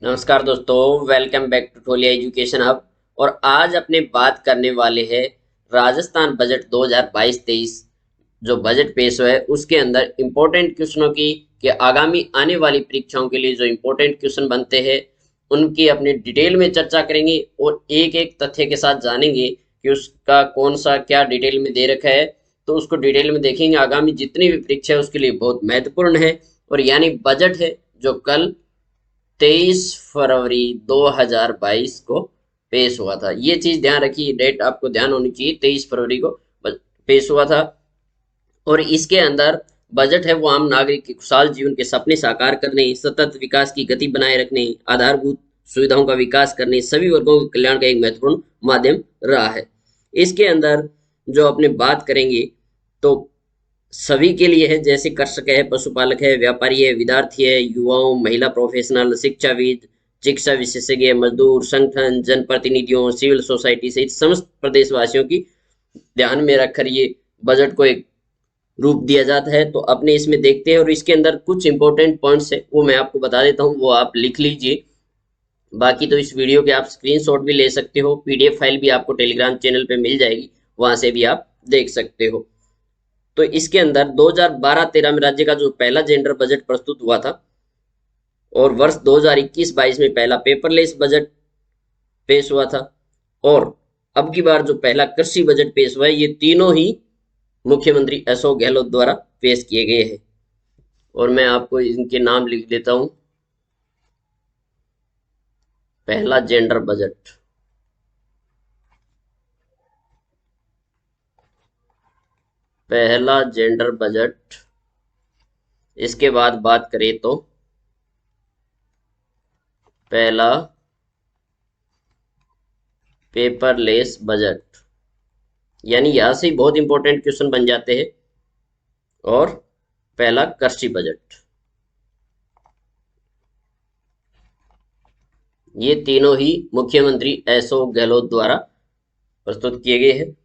नमस्कार दोस्तों, welcome back to Tholiya education hub. और आज अपने बात करने वाले हैं राजस्थान बजट 2022-23 जो बजट पेश हुआ है उसके अंदर इम्पोर्टेंट क्वेश्चनों की कि आगामी आने वाली परीक्षाओं के लिए जो इम्पोर्टेंट क्वेश्चन बनते हैं उनकी अपने डिटेल में चर्चा करेंगे और एक एक तथ्य के साथ जानेंगे कि उसका कौन सा क्या डिटेल में दे रखा है। तो उसको डिटेल में देखेंगे। आगामी जितनी भी परीक्षा है उसके लिए बहुत महत्वपूर्ण है। और यानी बजट है जो कल 23 फरवरी 2022 को पेश हुआ था। ये चीज ध्यान रखिए, डेट आपको ध्यान होनी चाहिए। 23 फरवरी को पेश हुआ था। और इसके अंदर बजट है वो आम नागरिक के खुशहाल जीवन के सपने साकार करने, सतत विकास की गति बनाए रखने, आधारभूत सुविधाओं का विकास करने, सभी वर्गों के कल्याण का एक महत्वपूर्ण माध्यम रहा है। इसके अंदर जो अपने बात करेंगे तो सभी के लिए है, जैसे कृषक है, पशुपालक है, व्यापारी है, विद्यार्थी है, युवाओं, महिला प्रोफेशनल, शिक्षाविद, चिकित्सा विशेषज्ञ, मजदूर संगठन, जनप्रतिनिधियों, सिविल सोसाइटी सहित समस्त प्रदेशवासियों की ध्यान में रखकर ये बजट को एक रूप दिया जाता है। तो अपने इसमें देखते हैं और इसके अंदर कुछ इंपॉर्टेंट पॉइंट्स है वो मैं आपको बता देता हूँ, वो आप लिख लीजिए। बाकी तो इस वीडियो के आप स्क्रीनशॉट भी ले सकते हो, पीडीएफ फाइल भी आपको टेलीग्राम चैनल पे मिल जाएगी, वहां से भी आप देख सकते हो। तो इसके अंदर 2012-13 में राज्य का जो पहला जेंडर बजट प्रस्तुत हुआ था और वर्ष 2021-22 में पहला पेपरलेस बजट पेश हुआ था। और अब की बार जो पहला कृषि बजट पेश हुआ है, ये तीनों ही मुख्यमंत्री अशोक गहलोत द्वारा पेश किए गए हैं। और मैं आपको इनके नाम लिख देता हूं। पहला जेंडर बजट, पहला जेंडर बजट। इसके बाद बात करें तो पहला पेपरलेस बजट, यानी यहां से बहुत इंपॉर्टेंट क्वेश्चन बन जाते हैं। और पहला कृषि बजट, ये तीनों ही मुख्यमंत्री अशोक गहलोत द्वारा प्रस्तुत किए गए हैं।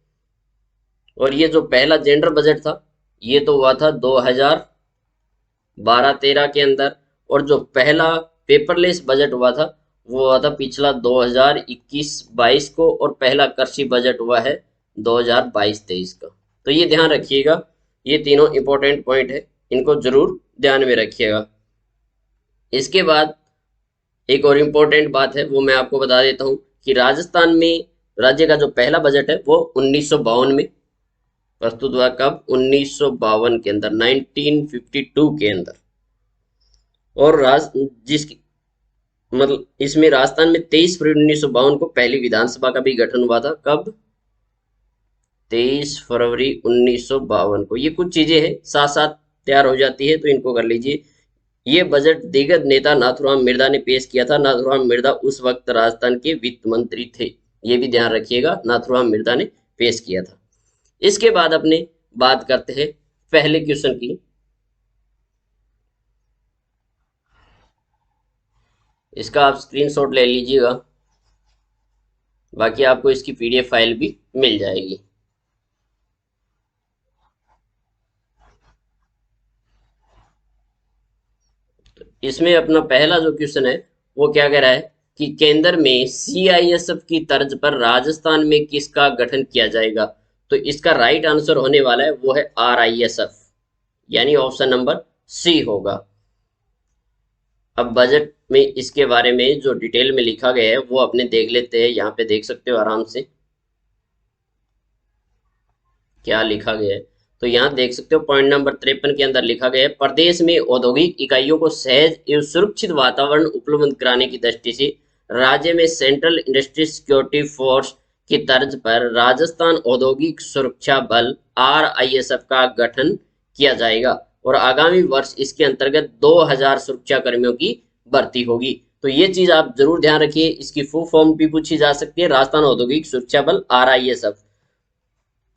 और ये जो पहला जेंडर बजट था ये तो हुआ था 2012-13 के अंदर। और जो पहला पेपरलेस बजट हुआ था वो हुआ था पिछला 2021-22 को। और पहला कृषि बजट हुआ है 2022-23 का। तो ये ध्यान रखिएगा, ये तीनों इंपॉर्टेंट पॉइंट है, इनको जरूर ध्यान में रखिएगा। इसके बाद एक और इम्पोर्टेंट बात है वो मैं आपको बता देता हूँ कि राजस्थान में राज्य का जो पहला बजट है वो 1952 में प्रस्तुत हुआ। कब? 1952 के अंदर, 1952 के अंदर। और जिसकी मतलब इसमें राजस्थान में 23 फरवरी 1952 को पहली विधानसभा का भी गठन हुआ था। कब? 23 फरवरी 1952 को। ये कुछ चीजें हैं साथ साथ तैयार हो जाती है तो इनको कर लीजिए। ये बजट दिग्गज नेता नाथुराम मिर्जा ने पेश किया था। नाथुराम मिर्जा उस वक्त राजस्थान के वित्त मंत्री थे, ये भी ध्यान रखिएगा, नाथुराम मिर्जा ने पेश किया था। इसके बाद अपने बात करते हैं पहले क्वेश्चन की। इसका आप स्क्रीनशॉट ले लीजिएगा, बाकी आपको इसकी पीडीएफ फाइल भी मिल जाएगी। इसमें अपना पहला जो क्वेश्चन है वो क्या कह रहा है कि केंद्र में सीआईएसएफ की तर्ज पर राजस्थान में किसका गठन किया जाएगा। तो इसका राइट आंसर होने वाला है वो है आरआईएसएफ, यानी ऑप्शन नंबर सी होगा। अब बजट में इसके बारे में जो डिटेल में लिखा गया है वो अपने देख लेते हैं। यहाँ पे देख सकते हो आराम से क्या लिखा गया है। तो यहाँ देख सकते हो पॉइंट नंबर 53 के अंदर लिखा गया है, प्रदेश में औद्योगिक इकाइयों को सहज एवं सुरक्षित वातावरण उपलब्ध कराने की दृष्टि से राज्य में सेंट्रल इंडस्ट्री सिक्योरिटी फोर्स की तर्ज पर राजस्थान औद्योगिक सुरक्षा बल आरआईएसएफ का गठन किया जाएगा। और आगामी वर्ष इसके अंतर्गत 2000 सुरक्षा कर्मियों की भर्ती होगी। तो ये चीज आप जरूर ध्यान रखिए, इसकी फुल फॉर्म भी पूछी जा सकती है, राजस्थान औद्योगिक सुरक्षा बल आरआईएसएफ।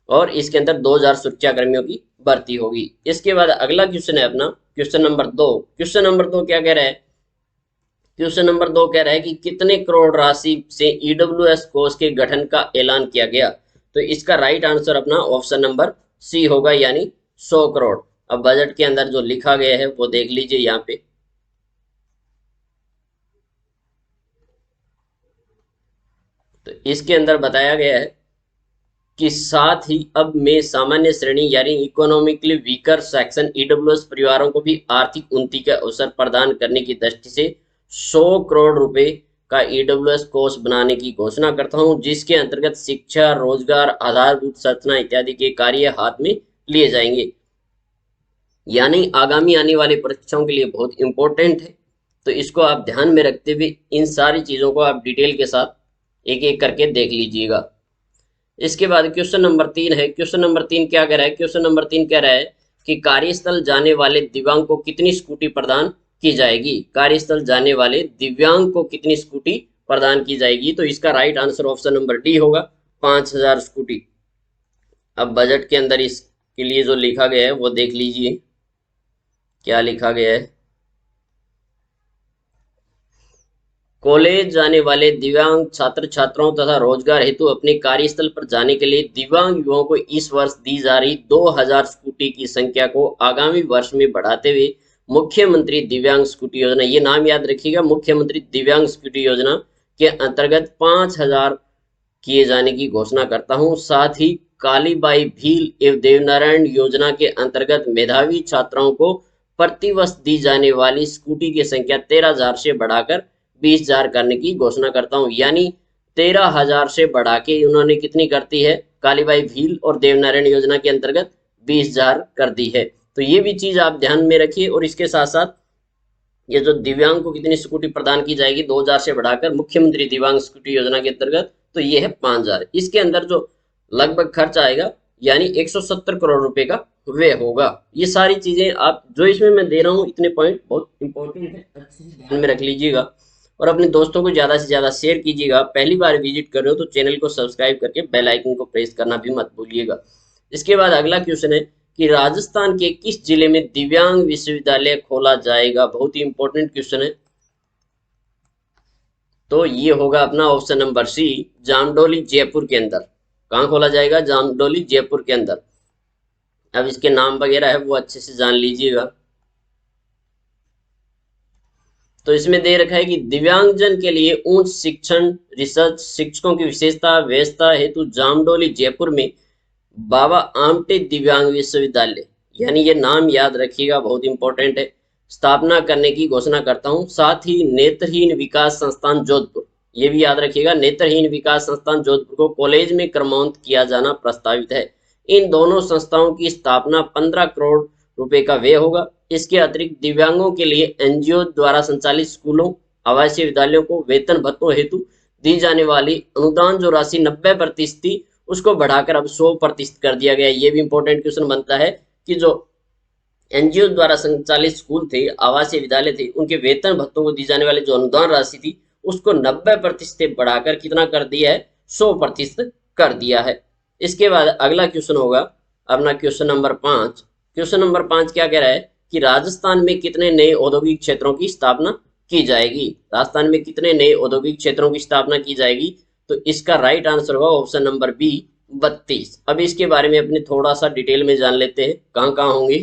और इसके अंदर 2000 सुरक्षा कर्मियों की भर्ती होगी। इसके बाद अगला क्वेश्चन है अपना क्वेश्चन नंबर 2। क्वेश्चन नंबर 2 क्या कह रहा है? क्वेश्चन नंबर 2 कह रहा है कि कितने करोड़ राशि से ईडब्ल्यूएस कोष के गठन का ऐलान किया गया। तो इसका राइट आंसर अपना ऑप्शन नंबर सी होगा, यानी 100 करोड़। अब बजट के अंदर जो लिखा गया है वो देख लीजिए यहाँ पे। इसके अंदर बताया गया है कि साथ ही अब में सामान्य श्रेणी यानी इकोनॉमिकली वीकर सेक्शन ईडब्ल्यूएस परिवारों को भी आर्थिक उन्नति का अवसर प्रदान करने की दृष्टि से 100 करोड़ रुपए का ईडब्ल्यूएस कोष बनाने की घोषणा करता हूं, जिसके अंतर्गत शिक्षा, रोजगार, आधारभूत संरचना इत्यादि के कार्य हाथ में लिए जाएंगे। यानी आगामी आने वाली परीक्षाओं के लिए बहुत इंपॉर्टेंट है। तो इसको आप ध्यान में रखते हुए इन सारी चीजों को आप डिटेल के साथ एक एक करके देख लीजिएगा। इसके बाद क्वेश्चन नंबर 3 है। क्वेश्चन नंबर 3 क्या कह रहा है? क्वेश्चन नंबर 3 कह रहा है कि कार्यस्थल जाने वाले दिव्यांग को कितनी स्कूटी प्रदान की जाएगी? कार्यस्थल जाने वाले दिव्यांग को कितनी स्कूटी प्रदान की जाएगी? तो इसका right answer option number D होगा, 5000 स्कूटी। अब बजट के अंदर इसके लिए जो लिखा गया है वो देख लीजिए, क्या लिखा गया है। कॉलेज जाने वाले दिव्यांग छात्र छात्राओं तथा रोजगार हेतु अपने कार्यस्थल पर जाने के लिए दिव्यांग युवाओं को इस वर्ष दी जा रही 2000 स्कूटी की संख्या को आगामी वर्ष में बढ़ाते हुए मुख्यमंत्री दिव्यांग स्कूटी योजना, ये नाम याद रखिएगा, मुख्यमंत्री दिव्यांग स्कूटी योजना के अंतर्गत 5000 किए जाने की घोषणा करता हूं। साथ ही कालीबाई भील एवं देवनारायण योजना के अंतर्गत मेधावी छात्राओं को प्रतिवर्ष दी जाने वाली स्कूटी की संख्या 13000 से बढ़ाकर 20000 करने की घोषणा करता हूं। यानी 13000 से बढ़ा के उन्होंने कितनी करती है? कालीबाई भील और देवनारायण योजना के अंतर्गत 20000 कर दी है। तो ये भी चीज आप ध्यान में रखिए। और इसके साथ साथ ये जो दिव्यांग को कितनी स्कूटी प्रदान की जाएगी 2000 से बढ़ाकर मुख्यमंत्री दिव्यांग स्कूटी योजना के अंतर्गत, तो ये है 5000। इसके अंदर जो लगभग खर्च आएगा यानी 170 करोड़ रुपए का व्यय होगा। ये सारी चीजें आप जो इसमें मैं दे रहा हूँ, इतने पॉइंट बहुत इंपॉर्टेंट है, अच्छे से ध्यान में रख लीजिएगा और अपने दोस्तों को ज्यादा से ज्यादा शेयर कीजिएगा। पहली बार विजिट कर रहे हो तो चैनल को सब्सक्राइब करके बेल आइकन को प्रेस करना भी मत भूलिएगा। इसके बाद अगला क्वेश्चन है कि राजस्थान के किस जिले में दिव्यांग विश्वविद्यालय खोला जाएगा? बहुत ही इंपॉर्टेंट क्वेश्चन है। तो ये होगा अपना option number C, Jamdoli Jaipur के अंदर। कहाँ खोला जाएगा? जामडोली जयपुर के अंदर। अब इसके नाम वगैरह है वो अच्छे से जान लीजिएगा। तो इसमें दे रखा है कि दिव्यांगजन के लिए उच्च शिक्षण रिसर्च शिक्षकों की विशेषता व्यवस्था हेतु जामडोली जयपुर में बाबा आमटे दिव्यांग विश्वविद्यालय, यानी ये नाम याद रखिएगा, बहुत इंपॉर्टेंट है, स्थापना करने की घोषणा करता हूं। साथ ही नेत्रहीन विकास संस्थान जोधपुर, ये भी याद रखिएगा, नेत्रहीन विकास संस्थान जोधपुर को कॉलेज में क्रमांकित किया जाना प्रस्तावित है। इन दोनों संस्थाओं की स्थापना 15 करोड़ रुपए का व्यय होगा। इसके अतिरिक्त दिव्यांगों के लिए एनजीओ द्वारा संचालित स्कूलों आवासीय विद्यालयों को वेतन भत्तों हेतु दी जाने वाली अनुदान जो राशि 90% थी उसको बढ़ाकर अब 100% कर दिया गया। ये भी इंपॉर्टेंट क्वेश्चन बनता है कि जो एनजीओ द्वारा संचालित स्कूल थे, आवासीय विद्यालय थे, उनके वेतन भत्तों को दी जाने वाली जो अनुदान राशि थी उसको 90% बढ़ाकर कितना कर दिया है? 100% कर दिया है। इसके बाद अगला क्वेश्चन होगा अपना क्वेश्चन नंबर 5। क्वेश्चन नंबर 5 क्या कह रहा है कि राजस्थान में कितने नए औद्योगिक क्षेत्रों की स्थापना की जाएगी? राजस्थान में कितने नए औद्योगिक क्षेत्रों की स्थापना की जाएगी? तो इसका राइट आंसर होगा ऑप्शन नंबर बी, 32। अब इसके बारे में अपने थोड़ा सा डिटेल में जान लेते हैं कहाँ कहाँ होंगे।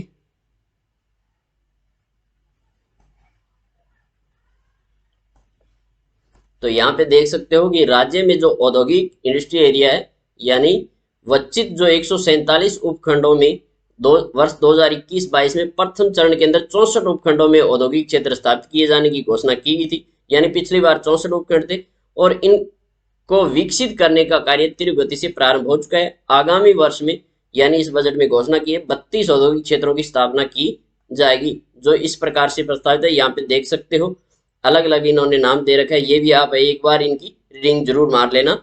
तो यहाँ पे देख सकते हो कि राज्य में जो औद्योगिक इंडस्ट्री एरिया है यानी वचित जो 147 उपखंडों में वर्ष 2021-22 में प्रथम चरण के अंदर 64 उपखंडों में औद्योगिक क्षेत्र स्थापित किए जाने की घोषणा की गई थी। यानी पिछली बार 64 उपखंड थे और इनको विकसित करने का कार्य तीव्र गति से प्रारंभ हो चुका है। आगामी वर्ष में यानी इस बजट में घोषणा की है 32 औद्योगिक क्षेत्रों की स्थापना की जाएगी, जो इस प्रकार से प्रस्तावित है। यहाँ पे देख सकते हो अलग अलग इन्होंने नाम दे रखा है। ये भी आप एक बार इनकी रीडिंग जरूर मार लेना,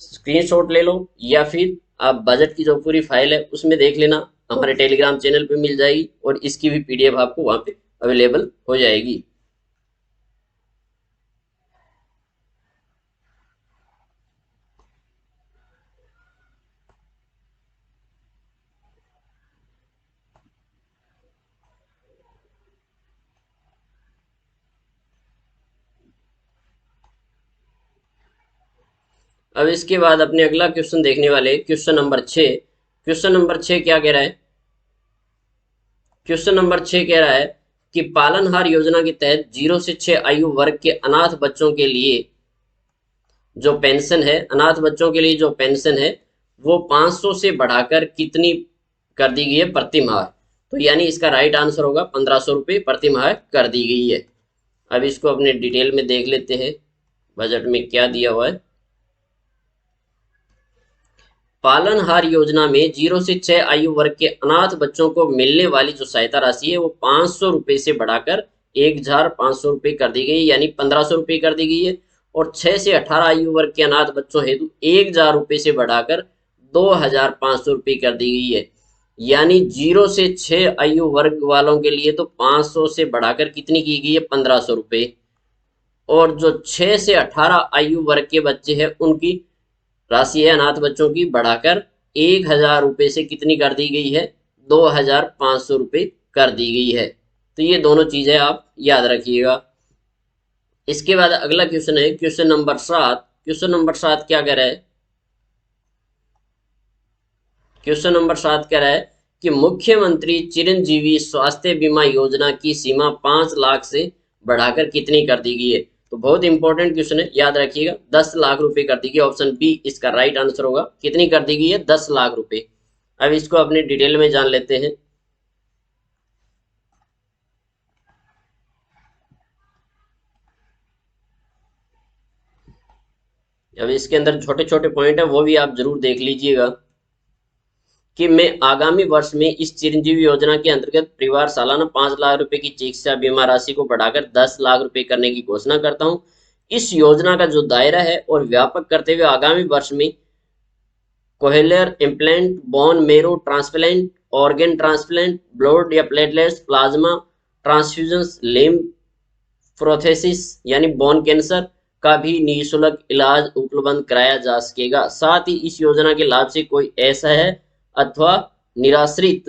स्क्रीनशॉट ले लो या फिर आप बजट की जो पूरी फाइल है उसमें देख लेना, हमारे टेलीग्राम चैनल पे मिल जाएगी और इसकी भी पीडीएफ आपको वहां पे अवेलेबल हो जाएगी। अब इसके बाद अपने अगला क्वेश्चन देखने वाले क्वेश्चन नंबर 6। क्वेश्चन नंबर 6 क्या कह रहा है? क्वेश्चन नंबर 6 कह रहा है कि पालनहार योजना के तहत 0 से 6 आयु वर्ग के अनाथ बच्चों के लिए जो पेंशन है, अनाथ बच्चों के लिए जो पेंशन है वो 500 से बढ़ाकर कितनी कर दी गई है प्रति माह। तो यानी इसका राइट आंसर होगा 1500 रुपये प्रति माह कर दी गई है। अब इसको अपने डिटेल में देख लेते हैं बजट में क्या दिया हुआ है। पालनहार योजना में 0 से 6 आयु वर्ग के अनाथ बच्चों को मिलने वाली जो सहायता राशि है वो 500 रुपये से बढ़ाकर 1500 रुपये कर दी गई, यानी 1500 रुपये कर दी गई है। और 6 से 18 आयु वर्ग के अनाथ बच्चों हेतु 1000 रुपये से बढ़ाकर 2500 रुपये कर दी गई है। यानी 0 से 6 आयु वर्ग वालों के लिए तो 500 से बढ़ाकर कितनी की गई है 1500 रुपये, और जो 6 से 18 आयु वर्ग के बच्चे हैं उनकी राशि है अनाथ बच्चों की बढ़ाकर 1000 रुपये से कितनी कर दी गई है 2500 रुपये कर दी गई है। तो ये दोनों चीजें आप याद रखिएगा। इसके बाद अगला क्वेश्चन है क्वेश्चन नंबर 7। क्वेश्चन नंबर 7 क्या कह रहा है, क्वेश्चन नंबर 7 कह रहा है कि मुख्यमंत्री चिरंजीवी स्वास्थ्य बीमा योजना की सीमा 5 लाख से बढ़ाकर कितनी कर दी गई है। तो बहुत इंपॉर्टेंट क्वेश्चन है, याद रखिएगा। 10 लाख रुपए कर दी गई, ऑप्शन बी इसका राइट आंसर होगा। कितनी कर दी गई है 10 लाख रुपए। अब इसको अपने डिटेल में जान लेते हैं। अब इसके अंदर छोटे छोटे पॉइंट है वो भी आप जरूर देख लीजिएगा कि मैं आगामी वर्ष में इस चिरंजीवी योजना के अंतर्गत परिवार सालाना 5 लाख रुपए की चिकित्सा बीमा राशि को बढ़ाकर 10 लाख रुपए करने की घोषणा करता हूं। इस योजना का जो दायरा है और व्यापक करते हुए आगामी वर्ष में cochlear implant, bone marrow transplant, organ transplant, blood या platelets, plasma transfusion, lymph prosthesis यानी बोन कैंसर का भी निःशुल्क इलाज उपलब्ध कराया जा सकेगा। साथ ही इस योजना के लाभ से कोई ऐसा है अथवा निराश्रित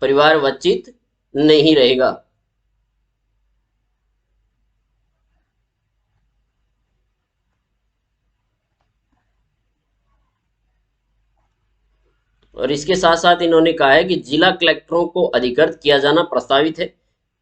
परिवार वंचित नहीं रहेगा। और इसके साथ साथ इन्होंने कहा है कि जिला कलेक्टरों को अधिकृत किया जाना प्रस्तावित है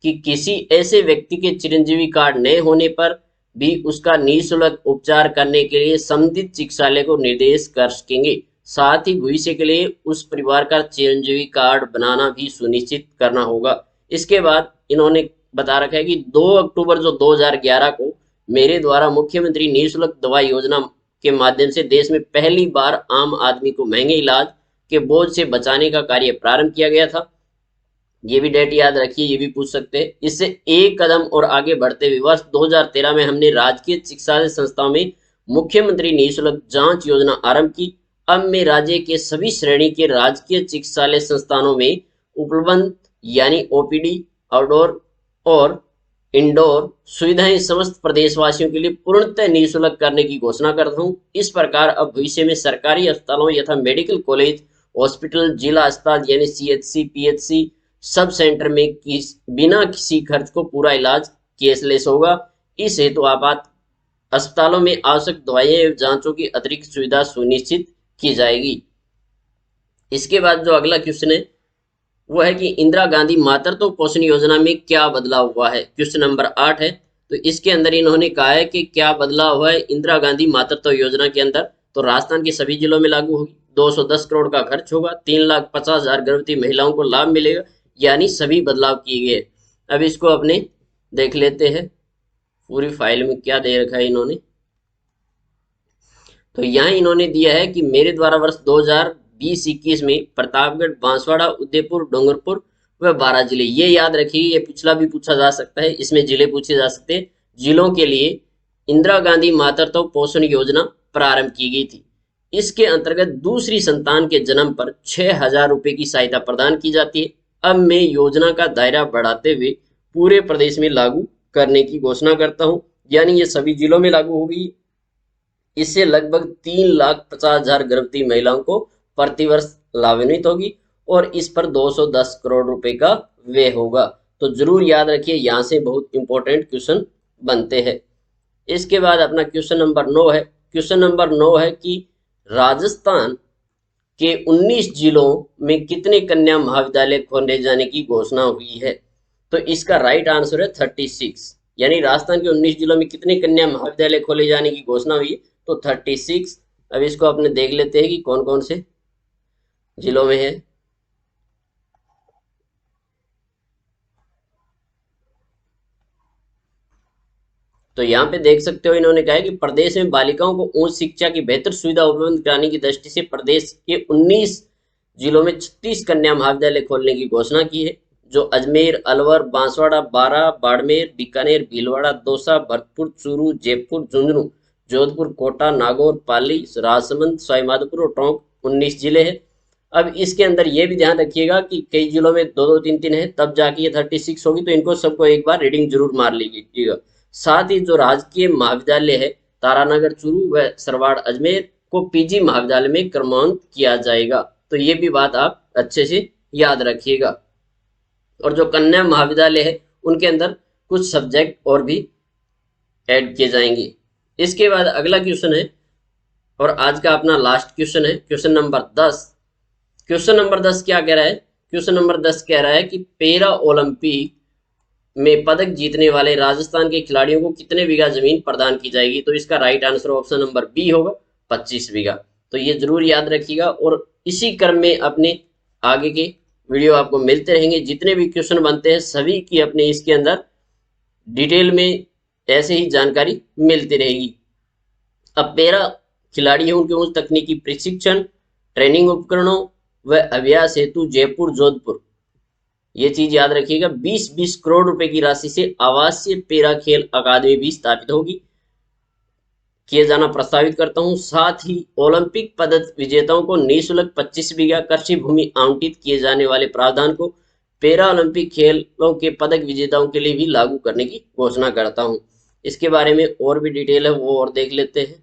कि किसी ऐसे व्यक्ति के चिरंजीवी कार्ड न होने पर भी उसका निःशुल्क उपचार करने के लिए संबंधित चिकित्सालय को निर्देश कर सकेंगे। साथ ही भविष्य के लिए उस परिवार का चिरंजीवी कार्ड बनाना भी सुनिश्चित करना होगा। इसके बाद इन्होंने बता रखा है कि 2 अक्टूबर जो 2011 को मेरे द्वारा मुख्यमंत्री निःशुल्क दवा योजना के माध्यम से देश में पहली बार आम आदमी को महंगे इलाज के बोझ से बचाने का कार्य प्रारंभ किया गया था। ये भी डेट याद रखिए, ये भी पूछ सकते हैं। इससे एक कदम और आगे बढ़ते हुए वर्ष 2013 में हमने राजकीय चिकित्सालय संस्थाओं में मुख्यमंत्री निःशुल्क जांच योजना आरंभ की। अब मैं राज्य के सभी श्रेणी के राजकीय चिकित्सालय संस्थानों में उपलब्ध यानी ओपीडी, आउटडोर और इंडोर सुविधाएं समस्त प्रदेशवासियों के लिए पूर्णतः निःशुल्क करने की घोषणा करता हूं। इस प्रकार अब भविष्य में सरकारी अस्पतालों यथा मेडिकल कॉलेज, हॉस्पिटल, जिला अस्पताल यानी सीएचसी, पीएचसी, सब सेंटर में बिना किसी खर्च को पूरा इलाज कैशलेस होगा। इस हेतु आपात अस्पतालों में आवश्यक दवाइयां एवं जांचों की अतिरिक्त सुविधा सुनिश्चित की जाएगी। इसके बाद जो अगला क्वेश्चन है वो है कि इंदिरा गांधी मातृत्व पोषण योजना में क्या बदलाव हुआ है। क्वेश्चन नंबर 8 है। तो इसके अंदर इन्होंने कहा है कि क्या बदलाव हुआ है इंदिरा गांधी मातृत्व योजना के अंदर। तो राजस्थान के सभी जिलों में लागू होगी, 210 करोड़ का खर्च होगा, 3,50,000 गर्भवती महिलाओं को लाभ मिलेगा, यानी सभी बदलाव किए गए। अब इसको अपने देख लेते हैं पूरी फाइल में क्या दे रखा है इन्होंने। तो यहाँ इन्होंने दिया है कि मेरे द्वारा वर्ष 2020-21 में प्रतापगढ़, बांसवाड़ा, उदयपुर, डूंगरपुर व 12 जिले, ये याद रखिए, ये पिछला भी पूछा जा सकता है, इसमें जिले पूछे जा सकते हैं। जिलों के लिए इंदिरा गांधी मातृत्व पोषण योजना प्रारंभ की गई थी। इसके अंतर्गत दूसरी संतान के जन्म पर 6,000 रुपए की सहायता प्रदान की जाती है। अब मैं योजना का दायरा बढ़ाते हुए पूरे प्रदेश में लागू करने की घोषणा करता हूं, यानी ये सभी जिलों में लागू होगी। इससे लगभग 3,50,000 गर्भवती महिलाओं को प्रतिवर्ष लाभान्वित होगी और इस पर 210 करोड़ रुपए का व्यय होगा। तो जरूर याद रखिए, यहाँ से बहुत इंपॉर्टेंट क्वेश्चन बनते हैं। इसके बाद अपना क्वेश्चन नंबर 9 है। क्वेश्चन नंबर 9 है कि राजस्थान के 19 जिलों में कितने कन्या महाविद्यालय खोले जाने की घोषणा हुई है। तो इसका राइट आंसर है 36। यानी राजस्थान के 19 जिलों में कितने कन्या महाविद्यालय खोले जाने की घोषणा हुई है, तो 36। अब इसको अपने देख लेते हैं कि कौन कौन से जिलों में है। तो यहाँ पे देख सकते हो इन्होंने कहा है कि प्रदेश में बालिकाओं को उच्च शिक्षा की बेहतर सुविधा उपलब्ध कराने की दृष्टि से प्रदेश के 19 जिलों में 36 कन्या महाविद्यालय खोलने की घोषणा की है, जो अजमेर, अलवर, बांसवाड़ा, बारां, बाड़मेर, बीकानेर, भीलवाड़ा, दौसा, भरतपुर, चूरू, जयपुर, झुंझुनू, जोधपुर, कोटा, नागौर, पाली, राजसमंद, सवाईमाधोपुर और टोंक 19 जिले हैं। अब इसके अंदर ये भी ध्यान रखिएगा कि कई जिलों में दो दो तीन तीन है, तब जाके ये 36 होगी, तो इनको सबको एक बार रीडिंग जरूर मार लीजिएगा। साथ ही जो राजकीय महाविद्यालय है तारानगर चूरू व सरवाड़ अजमेर को पीजी महाविद्यालय में क्रमांकित किया जाएगा। तो ये भी बात आप अच्छे से याद रखिएगा। और जो कन्या महाविद्यालय है उनके अंदर कुछ सब्जेक्ट और भी ऐड किए जाएंगे। इसके बाद अगला क्वेश्चन है, और आज का अपना लास्ट क्वेश्चन है, क्वेश्चन नंबर 10। क्वेश्चन नंबर 10 क्या कह रहा है? क्वेश्चन नंबर 10 कह रहा है कि पैरा ओलंपिक में पदक जीतने वाले राजस्थान के खिलाड़ियों को कितने बीघा जमीन प्रदान की जाएगी? तो इसका right answer option number B होगा, 25 बीघा। तो ये जरूर याद रखिएगा। और इसी क्रम में अपने आगे के वीडियो आपको मिलते रहेंगे। जितने भी क्वेश्चन बनते हैं सभी की अपने इसके अंदर डिटेल में ऐसे ही जानकारी मिलती रहेगी। अब पैरा खिलाड़ी है उनके उच्च तकनीकी प्रशिक्षण, ट्रेनिंग उपकरणों व अभ्यास हेतु जयपुर, जोधपुर, ये चीज याद रखिएगा, 20-20 करोड़ रुपए की राशि से आवासीय पैरा खेल अकादमी भी स्थापित होगी, किए जाना प्रस्तावित करता हूं। साथ ही ओलंपिक पदक विजेताओं को निःशुल्क 25 बीघा कृषि भूमि आवंटित किए जाने वाले प्रावधान को पैरा ओलंपिक खेलों के पदक विजेताओं के लिए भी लागू करने की घोषणा करता हूं। इसके बारे में और भी डिटेल है वो और देख लेते हैं।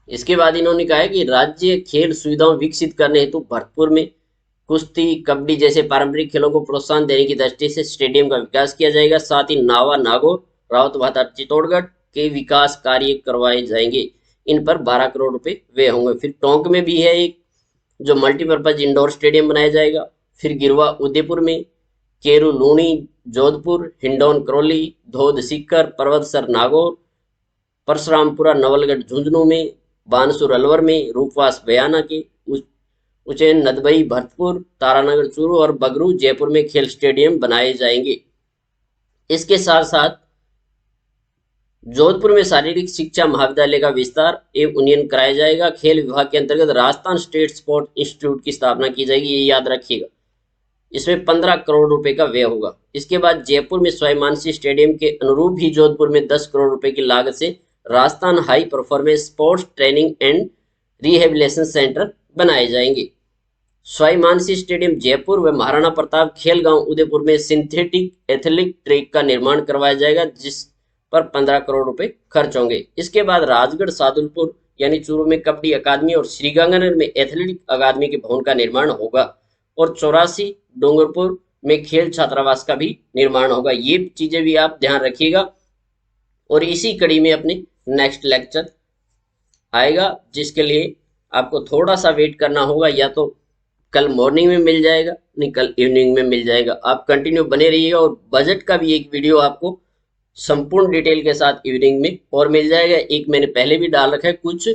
इसके बाद इन्होंने कहा है कि राज्य खेल सुविधाओं विकसित करने हेतु भरतपुर में कुश्ती, कबड्डी जैसे पारंपरिक खेलों को प्रोत्साहन देने की दृष्टि से स्टेडियम का विकास किया जाएगा। साथ ही नावा, नागौर, रावतभाटा, चित्तौड़गढ़ के विकास कार्य करवाए जाएंगे। इन पर 12 करोड़ रुपए व्यय होंगे। फिर टोंक में भी है एक जो मल्टीपर्पज इंडोर स्टेडियम बनाया जाएगा। फिर गिरवा उदयपुर में, केरू लूणी जोधपुर, हिंडौन करौली, धोध सीकर, पर्वतसर नागौर, परशुरामपुरा नवलगढ़ झुंझुनू में, बानसूर अलवर में, रूपवास बयाना के, उज्जैन नदबई भरतपुर, तारानगर चूरू और बगरू जयपुर में खेल स्टेडियम बनाए जाएंगे। इसके साथ साथ जोधपुर में शारीरिक शिक्षा महाविद्यालय का विस्तार एवं उन्नयन कराया जाएगा। खेल विभाग के अंतर्गत राजस्थान स्टेट स्पोर्ट इंस्टीट्यूट की स्थापना की जाएगी, ये याद रखिएगा। इसमें 15 करोड़ रुपए का व्यय होगा। इसके बाद जयपुर में सवाई मानसिंह स्टेडियम के अनुरूप ही जोधपुर में 10 करोड़ रुपए की लागत से Rajasthan high performance sports training and rehabilitation centre बनाए जाएंगे। सवाई मानसिंह स्टेडियम जयपुर व महाराणा प्रताप खेल गांव उदयपुर में सिंथेटिक एथलेटिक ट्रैक का निर्माण करवाया जाएगा, जिस पर 15 करोड़ रुपए खर्च होंगे। इसके बाद राजगढ़ सादुलपुर यानी चूरू में कबड्डी अकादमी और श्रीगंगानगर में एथलेटिक अकादमी के भवन का निर्माण होगा। और 84 डूंगरपुर में खेल छात्रावास का भी निर्माण होगा। ये चीजें भी आप ध्यान रखिएगा। और इसी कड़ी में अपने नेक्स्ट लेक्चर आएगा, जिसके लिए आपको थोड़ा सा वेट करना होगा, या तो कल मॉर्निंग में मिल जाएगा, नहीं कल इवनिंग में मिल जाएगा। आप कंटिन्यू बने रहिएगा। और बजट का भी एक वीडियो आपको संपूर्ण डिटेल के साथ इवनिंग में और मिल जाएगा। एक मैंने पहले भी डाल रखा है कुछ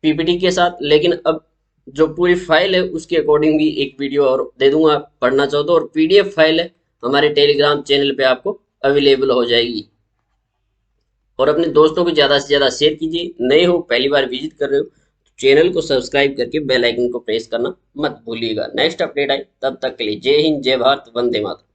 पीपीटी के साथ, लेकिन अब जो पूरी फाइल है उसके अकॉर्डिंग भी एक वीडियो और दे दूंगा, पढ़ना चाहो तो। और पीडीएफ फाइल है हमारे टेलीग्राम चैनल पे आपको अवेलेबल हो जाएगी। और अपने दोस्तों को ज़्यादा से ज़्यादा शेयर कीजिए। नए हो, पहली बार विजिट कर रहे हो, चैनल को सब्सक्राइब करके बेल आइकन को प्रेस करना मत भूलिएगा। नेक्स्ट अपडेट आए तब तक के लिए जय हिंद, जय भारत, वंदे मातरम।